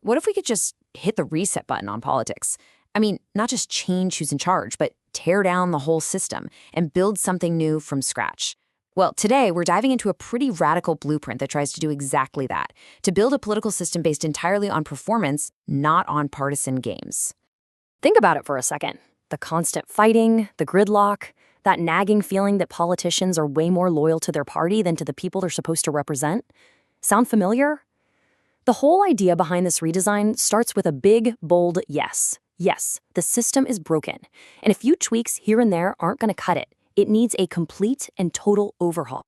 What if we could just hit the reset button on politics? I mean, not just change who's in charge, but tear down the whole system and build something new from scratch. Well, today we're diving into a pretty radical blueprint that tries to do exactly that, to build a political system based entirely on performance, not on partisan games. Think about it for a second. The constant fighting, the gridlock, that nagging feeling that politicians are way more loyal to their party than to the people they're supposed to represent. Sound familiar? The whole idea behind this redesign starts with a big, bold yes. Yes, the system is broken, and a few tweaks here and there aren't going to cut it. It needs a complete and total overhaul.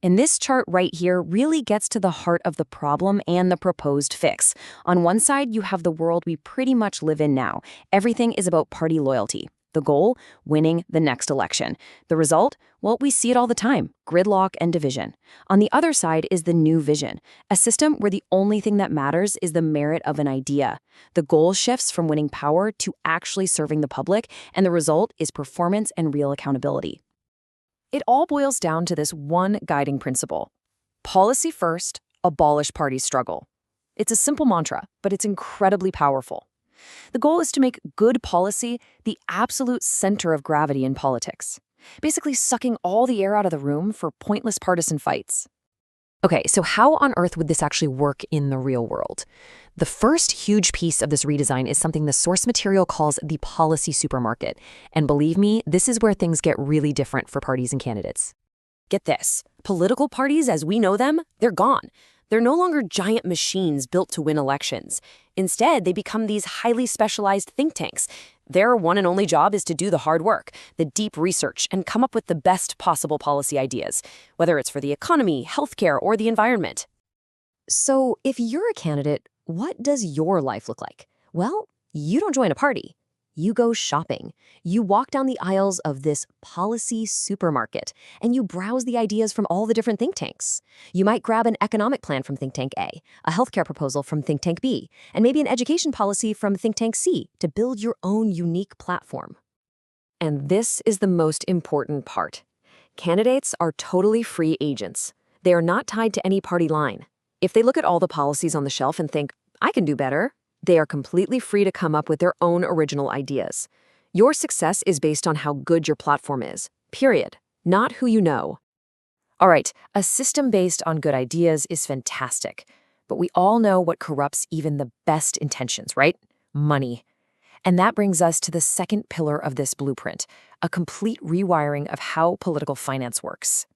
And this chart right here really gets to the heart of the problem and the proposed fix. On one side, you have the world we pretty much live in now. Everything is about party loyalty. The goal, winning the next election. The result, well, we see it all the time, gridlock and division. On the other side is the new vision, a system where the only thing that matters is the merit of an idea. The goal shifts from winning power to actually serving the public, and the result is performance and real accountability. It all boils down to this one guiding principle. Policy first, abolish party struggle. It's a simple mantra, but it's incredibly powerful. The goal is to make good policy the absolute center of gravity in politics, basically sucking all the air out of the room for pointless partisan fights. Okay, so how on earth would this actually work in the real world? The first huge piece of this redesign is something the source material calls the policy supermarket. And believe me, this is where things get really different for parties and candidates. Get this, political parties as we know them, they're gone. They're no longer giant machines built to win elections. Instead, they become these highly specialized think tanks. Their one and only job is to do the hard work, the deep research, and come up with the best possible policy ideas, whether it's for the economy, healthcare, or the environment. So if you're a candidate, what does your life look like? Well, you don't join a party. You go shopping. You walk down the aisles of this policy supermarket, and you browse the ideas from all the different think tanks. You might grab an economic plan from think tank A, a healthcare proposal from think tank B, and maybe an education policy from think tank C to build your own unique platform. And this is the most important part. Candidates are totally free agents. They are not tied to any party line. If they look at all the policies on the shelf and think, I can do better, they are completely free to come up with their own original ideas. Your success is based on how good your platform is, period, not who you know. All right, a system based on good ideas is fantastic, but we all know what corrupts even the best intentions, right? Money. And that brings us to the second pillar of this blueprint, a complete rewiring of how political finance works.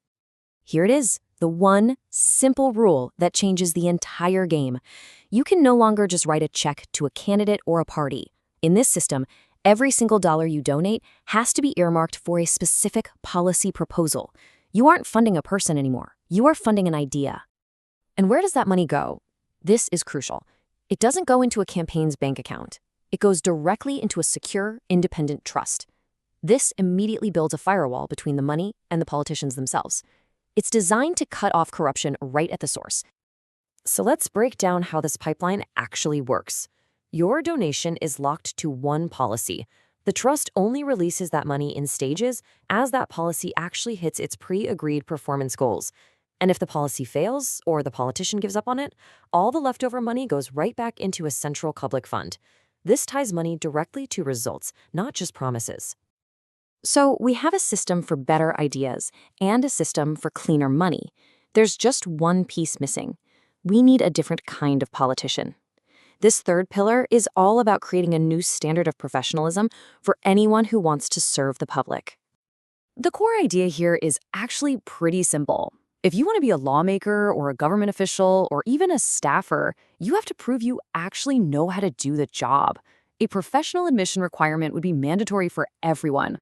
Here it is. The one simple rule that changes the entire game. You can no longer just write a check to a candidate or a party. In this system, every single dollar you donate has to be earmarked for a specific policy proposal. You aren't funding a person anymore. You are funding an idea. And where does that money go? This is crucial. It doesn't go into a campaign's bank account. It goes directly into a secure, independent trust. This immediately builds a firewall between the money and the politicians themselves. It's designed to cut off corruption right at the source. So let's break down how this pipeline actually works. Your donation is locked to one policy. The trust only releases that money in stages as that policy actually hits its pre-agreed performance goals. And if the policy fails or the politician gives up on it, all the leftover money goes right back into a central public fund. This ties money directly to results, not just promises. So we have a system for better ideas and a system for cleaner money. There's just one piece missing. We need a different kind of politician. This third pillar is all about creating a new standard of professionalism for anyone who wants to serve the public. The core idea here is actually pretty simple. If you want to be a lawmaker or a government official or even a staffer, you have to prove you actually know how to do the job. A professional admission requirement would be mandatory for everyone.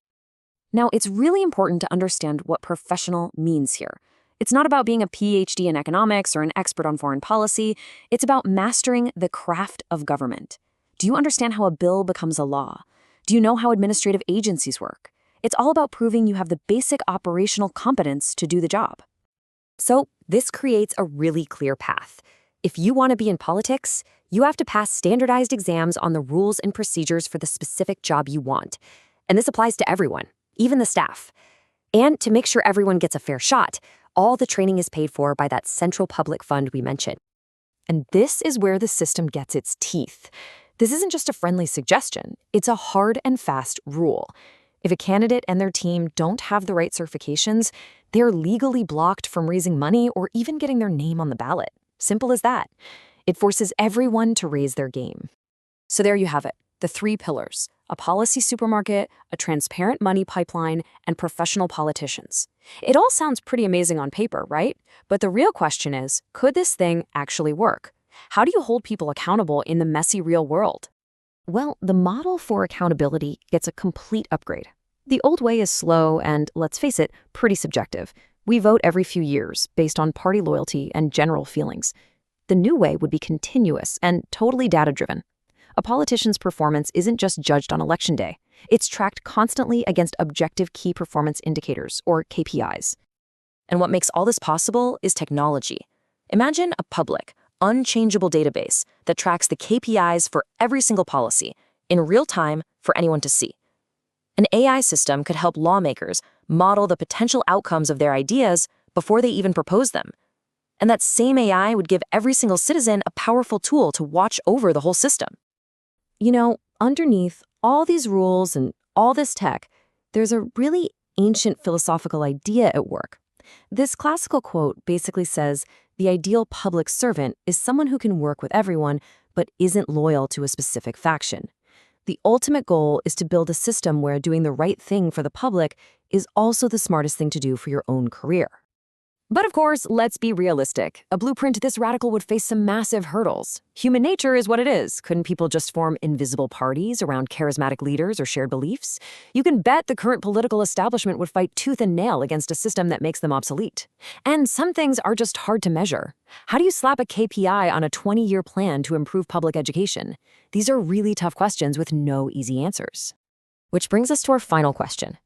Now, it's really important to understand what professional means here. It's not about being a PhD in economics or an expert on foreign policy. It's about mastering the craft of government. Do you understand how a bill becomes a law? Do you know how administrative agencies work? It's all about proving you have the basic operational competence to do the job. So this creates a really clear path. If you want to be in politics, you have to pass standardized exams on the rules and procedures for the specific job you want. And this applies to everyone, even the staff. And to make sure everyone gets a fair shot, all the training is paid for by that central public fund we mentioned. And this is where the system gets its teeth. This isn't just a friendly suggestion, it's a hard and fast rule. If a candidate and their team don't have the right certifications, they're legally blocked from raising money or even getting their name on the ballot. Simple as that. It forces everyone to raise their game. So there you have it, the 3 pillars: a policy supermarket, a transparent money pipeline, and professional politicians. It all sounds pretty amazing on paper, right? But the real question is, could this thing actually work? How do you hold people accountable in the messy real world? Well, the model for accountability gets a complete upgrade. The old way is slow and, let's face it, pretty subjective. We vote every few years based on party loyalty and general feelings. The new way would be continuous and totally data-driven. A politician's performance isn't just judged on election day. It's tracked constantly against objective key performance indicators, or KPIs. And what makes all this possible is technology. Imagine a public, unchangeable database that tracks the KPIs for every single policy in real time for anyone to see. An AI system could help lawmakers model the potential outcomes of their ideas before they even propose them. And that same AI would give every single citizen a powerful tool to watch over the whole system. You know, underneath all these rules and all this tech, there's a really ancient philosophical idea at work. This classical quote basically says, the ideal public servant is someone who can work with everyone, but isn't loyal to a specific faction. The ultimate goal is to build a system where doing the right thing for the public is also the smartest thing to do for your own career. But of course, let's be realistic. A blueprint this radical would face some massive hurdles. Human nature is what it is. Couldn't people just form invisible parties around charismatic leaders or shared beliefs? You can bet the current political establishment would fight tooth and nail against a system that makes them obsolete. And some things are just hard to measure. How do you slap a KPI on a 20-year plan to improve public education? These are really tough questions with no easy answers. Which brings us to our final question.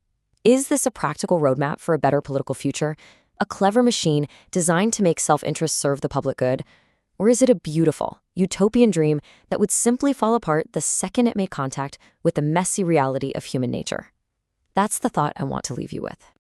Is this a practical roadmap for a better political future? A clever machine designed to make self-interest serve the public good? Or is it a beautiful, utopian dream that would simply fall apart the second it made contact with the messy reality of human nature? That's the thought I want to leave you with.